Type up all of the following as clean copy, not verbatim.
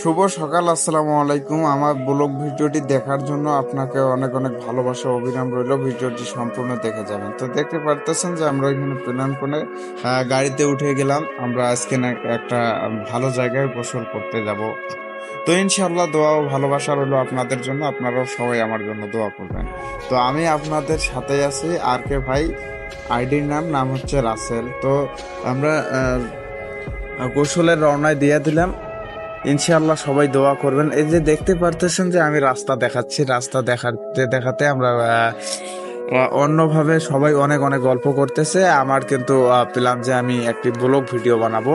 শুভ সকাল, আসসালামু আলাইকুম। আমার ব্লগ ভিডিওটি দেখার জন্য আপনাকে অনেক অনেক ভালোবাসা অবিরাম রইল। ভিডিওটি সম্পূর্ণ দেখে যাবেন। তো দেখতে পারতেছেন যে আমরা এখানে প্ল্যান করে গাড়িতে উঠে গেলাম। আমরা আজকে না একটা ভালো জায়গায় গোসল করতে যাব। তো ইনশাআল্লাহ দোয়া ও ভালোবাসা রইল আপনাদের জন্য। আপনারাও সবাই আমার জন্য দোয়া করবেন। তো আমি আপনাদের সাথে আছি আর কে ভাই। আইডির নাম হচ্ছে রাসেল। তো আমরা গোসলের রওনায় দিয়ে দিলাম। ইনশাআল্লাহ সবাই দোয়া করবেন। এই যে দেখতে পারতেছেন যে আমি রাস্তা দেখাচ্ছি, রাস্তা দেখাতে দেখাতে আমরা অন্যভাবে সবাই অনেক অনেক গল্প করতেছে। আমার কিন্তু প্ল্যান যে আমি একটি ব্লগ ভিডিও বানাবো,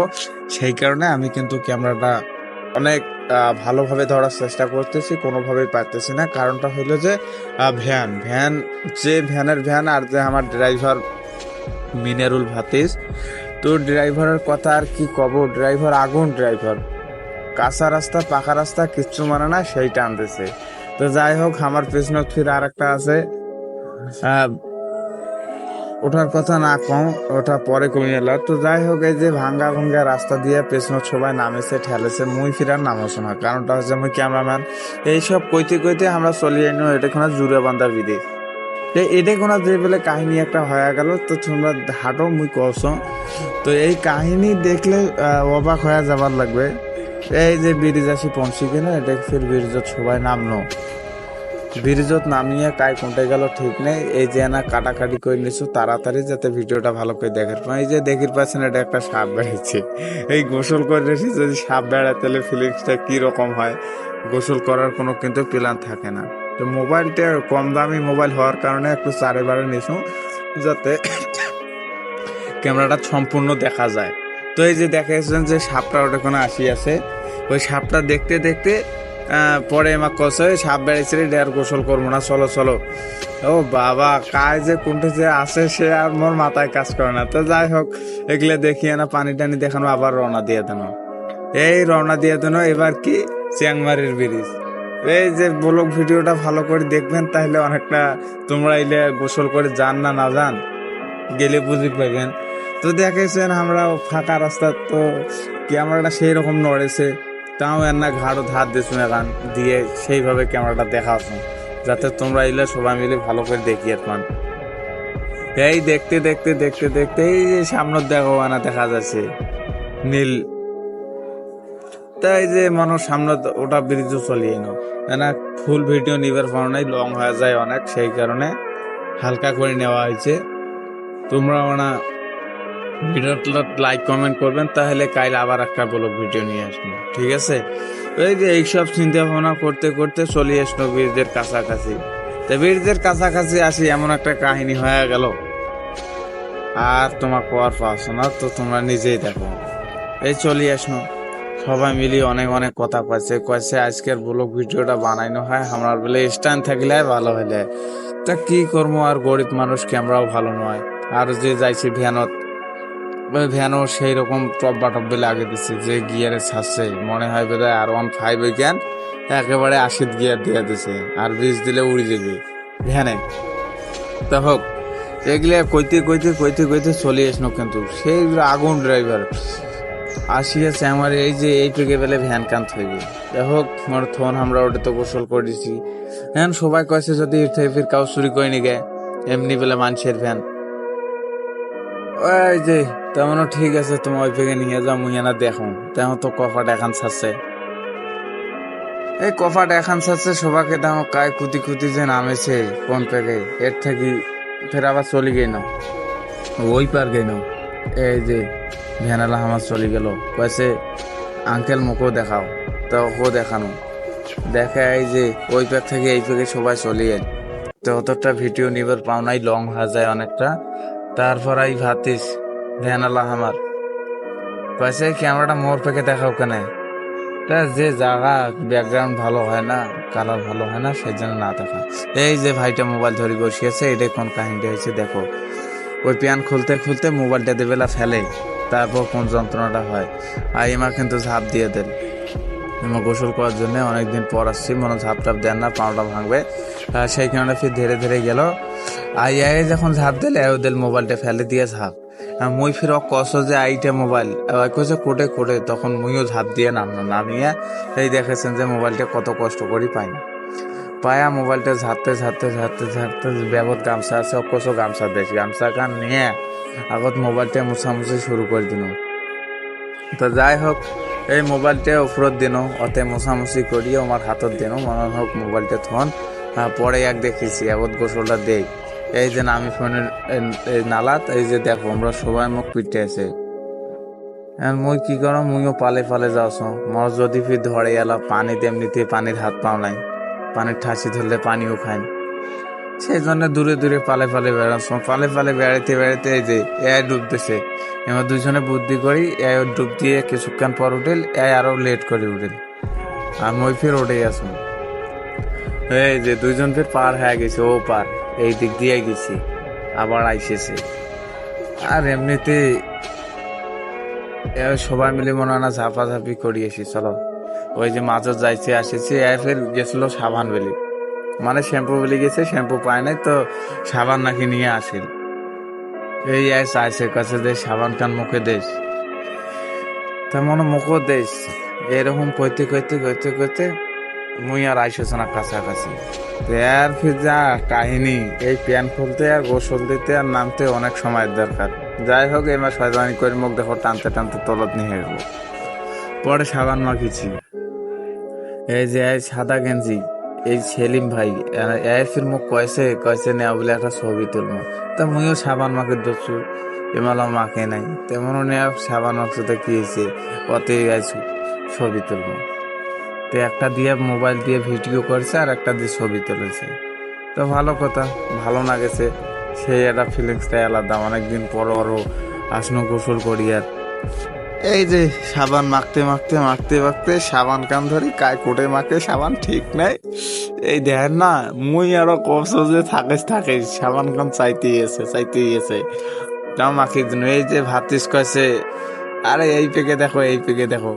সেই কারণে আমি কিন্তু ক্যামেরাটা অনেক ভালোভাবে ধরার চেষ্টা করতেছি, কোনোভাবেই পারতেছি না। কারণটা হলো যে ভ্যান ভ্যান যে ভ্যানের ভ্যান আর যে আমার ড্রাইভার মিনারুল ভাতিজ। তো ড্রাইভারের কথা আর কি কব, ড্রাইভার আগুন ড্রাইভার। কাঁচা রাস্তা পাকা রাস্তা কিচ্ছু মানে না, সেই টানতেছে। তো যাই হোক, আমার পেছনে ফির আর একটা আছে, আহ, ওঠার কথা না কম, ওটা পরে কমে এলো। তো যাই হোক, এই যে ভাঙ্গা ভাঙ্গা রাস্তা দিয়ে পেছনে সবাই নামেছে ঠেলেছে, মুই ফিরার নামছে না। কারণটা হচ্ছে মুই ক্যামেরাম্যান। এইসব কইতে কইতে আমরা চলিয়ে এনো এটা কোনো জুড়ে বান্ধা বিদেশ। এটা কোনো যে বলে কাহিনী একটা হয়ে গেল। তো তোমরা হাঁটো মুই কস। তো এই কাহিনী দেখলে অবাক হয়ে যাবার লাগবে। এই যে ব্রিজ আসি পৌঁছি কিনা, এটা ফির ব্রিজত সবাই নামলো। ব্রিজত নামিয়ে কাই কোনটা গেল ঠিক নেই। এই যে না কাটাকাটি করে নিছো তাড়াতাড়ি, যাতে ভিডিওটা ভালো করে দেখার পাই। এই যে দেখির পাচ্ছেন এটা একটা সাপ বেড়াচ্ছে। এই গোসল করে রেখে যদি সাপ বেড়ায় তাহলে ফিলিংসটা কি রকম হয়। গোসল করার কোনো কিন্তু প্ল্যান থাকে না। তো মোবাইলটা কম দামি মোবাইল হওয়ার কারণে একটু চারে বারে নিছো, যাতে ক্যামেরাটা সম্পূর্ণ দেখা যায়। তো এই যে দেখাচ্ছেন যে সাপটা ওটা কোনো আসি আছে, ওই সাপটা দেখতে দেখতে পরে আমার কষে সাপ বেড়েছে রে, আর গোসল করবো না, চলো চলো। ও বাবা, কাজ যে কোনটা যে আসে সে আর মোর মাথায় কাজ করে না। তো যাই হোক, এগুলো দেখিয়ে না পানি টানি দেখানো, আবার রওনা দিয়ে দেন। এই রওনা দিয়ে দেন এবার কি চিয়াংমারির ব্রিজ। এই যে ব্লগ ভিডিওটা ভালো করে দেখবেন, তাহলে অনেকটা তোমরা এলে গোসল করে যান না না যান গেলে বুঝতে পারবেন। তো দেখেছেন আমরা ফাঁকা রাস্তা, তো ক্যামেরাটা সেই রকম নড়েছে, তাও এর না ঘাড়ও ধার দিয়েছো এখন দিয়ে সেইভাবে ক্যামেরাটা দেখাচ্ছ, যাতে তোমরা এলে সবাই মিলে ভালো করে দেখিয়ে পান। এই দেখতে দেখতে দেখতে দেখতে এই যে সামনের দেখো না দেখা যাচ্ছে নীল। তাই যে মানুষ সামনে ওটা ব্রিজও চলিয়ে নো না, ফুল ভিডিও নিবার পারো নাই, লং হয়ে যায় অনেক, সেই কারণে হালকা করে নেওয়া হয়েছে। তোমরা ওনা ভিডিওটা লাইক কমেন্ট করবেন, তাহলে কাল আবার একটা ব্লগ ভিডিও নিয়ে আসবো, ঠিক আছে? এই যে এইসব চিন্তা ভাবনা করতে করতে চলে আসলো ব্রিজের কাছাকাছি। তো ব্রিজের কাছাকাছি আসি এমন একটা কাহিনী হয়ে গেল, আর তোমার কোয়ার পাচ্ছ না। তো তোমরা নিজেই দেখো। এই চলে আসলো, সবাই মিলি অনেক অনেক কথা কয়েছে কয়েছে আজকের ব্লগ ভিডিওটা বানাইনো হয় আমার বলে স্ট্যান্ড থাকলে ভালো হলে। তা কি করবো, আর গরিব মানুষ ক্যামেরাও ভালো নয়। আর যে যাইছি ভ্যানত, ওই ভ্যানও সেই রকম টপ বাটপ বেলে আগে দিচ্ছে, যে গিয়ারে ছাড়ছে মনে হয় বোধহয় আর 1.5 ওইখান একেবারে 80 গিয়ার দিয়ে দিছে, আর 20 দিলে উড়ে যাবে ভ্যানে। তা হোক, এগুলো কইতে কইতে কইতে কইতে চলে আসলো, কিন্তু সেই আগুন ড্রাইভার আসিয়াছে আমার এই যে এইটুকু বেলে ভ্যান কান থাকবে। যাই হোক, আমার থন আমরা ওটা তো গোসল করেছি। হ্যাঁ, সবাই কয়েছে যদি ফির কাউ চুরি করে নিগে এমনি বেলে মানুষের ভ্যান। ওই যে তেমনও ঠিক আছে, তোমার ওই থেকে নিয়ে যাও, মুই না দেখো তেমন তো কফাট এখান ছাড়ছে। এই কফাট এখান ছাড়ছে সবাইকে দেখো কায় কুতি কুতি যে নামেছে কোন পেকে, এর থেকে ফের আবার চলে গেল ওই পার গেল। এই যে ভ্যানালা আমার চলে গেল, কয়েছে আঙ্কেল মুখও দেখাও, তো ও দেখানো দেখে এই যে ওই পার থেকে এই পেকে সবাই চলে এল। তো অতটা ভিডিও নিবার পাও নাই, লং হয়ে যায় অনেকটা। তারপর এই ভাতিস ভ্যানালা আমার কয়েছে ক্যামেরাটা মোর পেকে দেখাও কেন, তা যে জায়গা ব্যাকগ্রাউন্ড ভালো হয় না, কালার ভালো হয় না, সেই জন্য না দেখা। এই যে ভাইটা মোবাইল ধরে বসিয়েছে, এটাই কোন কাহিনীটা হয়েছে দেখো। ওই প্যান খুলতে খুলতে মোবাইলটা দেবেলা ফেলে, তারপর কোন যন্ত্রণাটা হয়। আর এমা কিন্তু ঝাঁপ দিয়ে দেন, এমা গোসল করার জন্য অনেকদিন পর আসছি, মনে ঝাঁপ টাপ দেন না, পাউটা ভাঙবে। সেই কারণে ফির ধীরে ধীরে গেল। আর যখন ঝাঁপ দিলে ওদের মোবাইলটা ফেলে দিয়ে ঝাঁপ। মুই ফির কস যে আইটা মোবাইল কইছে কোটে কোটে, তখন মুইও ঝাঁপ দিয়ে নামিয়ে এই দেখেছেন যে মোবাইলটা কত কষ্ট করি পাই পায়া মোবাইলটা ঝাড়তে ঝাড়তে ঝাড়তে ঝাড়তে ব্যাগত গামছা আছে অকসো গামছা দেশ গামছা কান নিয়ে আগত মোবাইলটা মুছামুছি শুরু করে দিন। তো যাই হোক এই মোবাইলটা ওপরত দিন অতে মোছামুছি করিয়ে আমার হাতত দিন মনে হোক মোবাইলটা থন পরে এক দেখেছি আগত গোসলটা দেই এই যে আমি ফোনের নালাত এই যে দেখো আমরা সবাই মুখ পিটে আছে। মুই কি করো মুইও পালে পালে যাওছ মর যদি ফির ধরে এলা পানি তেমনিতে পানির হাত পাও নাই, পানির ঠাসি ধরলে পানিও খায়, সেই জন্য দূরে দূরে পালে পালে বেড়াচ্ছ। পালে পালে বেড়াইতে বেড়াইতে এই যে এ ডুবতেছে, এবার দুজনে বুদ্ধি করি এ ডুব দিয়ে কিছুক্ষণ পর উঠেল এ আরো লেট করে উঠেল আর মই ফের উঠে আসুন। এই যে দুইজন ফের পার হয়ে গেছে, ও পার এই দিক দিয়ে গেছি আবার আইসেছে। আর এমনিতে সবাই মিলে মনে হয় না ঝাপাঝাপি করিয়েছি চলো ওই যে মাঝে যাইছে আসেছি ফের গেছিল সাবান বেলি, মানে শ্যাম্পু বেলি গেছে শ্যাম্পু পায় নাই তো সাবান নাকি নিয়ে আসিল। এই চাইছে কাছে দেশ সাবান কান মুখে দেশ, তার মনে মুখও দেশ। এরকম কইতে কইতে কইতে কইতে মুই আর আইসেছ না কাছাকাছি। আর ফির যা কাহিনী, এই প্যান খুলতে আর গোসল দিতে আর নামতে অনেক সময়ের দরকার। যাই হোক এবার শয়তানি করে মুখ দেখো টানতে টানতে তলত নিয়ে গেল। পরে সাবান মাখিছি এই যে সাদা গেঞ্জি এই সেলিম ভাই ফির মুখ কয়েছে নেওয়া বলে একটা ছবি তুলবো, তা মুইও সাবান মাখে ধরছু এমালা মাখে নাই তেমন নেওয়া সাবান মাখছে তো কি হয়েছে অতে ছবি তুলবো। তো একটা দিয়ে মোবাইল দিয়ে ভিডিও করছে আর একটা দিয়ে ছবি তুলেছে, তো ভালো কথা ভালো না গেছে সেই একটা ফিলিংসটাই আলাদা। অনেকদিন পর আরো আসনো গোসল করি আর এই যে সাবান মাখতে মাখতে মাখতে মাখতে সাবান কান ধরি কায় কোটে মাখে সাবান ঠিক নাই। এই দেখেন না মুই আরো কষ্ট যে থাকিস সাবান কান চাইতেই আছে তাও মাখির জন্য। এই যে ভাতিস কয়েছে আরে এই পেকে দেখো।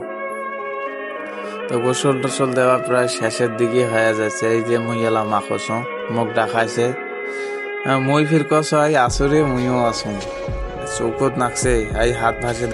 তো গোসল টোসল দেওয়া প্রায় শেষের দিকে হয়ে যাচ্ছে, এই যে মুই এলা মাখছ মুখ ডাকাইছে মুই ফির কস আসরে মুইও আসুন চৌকত নাকছে এই হাত ভাসে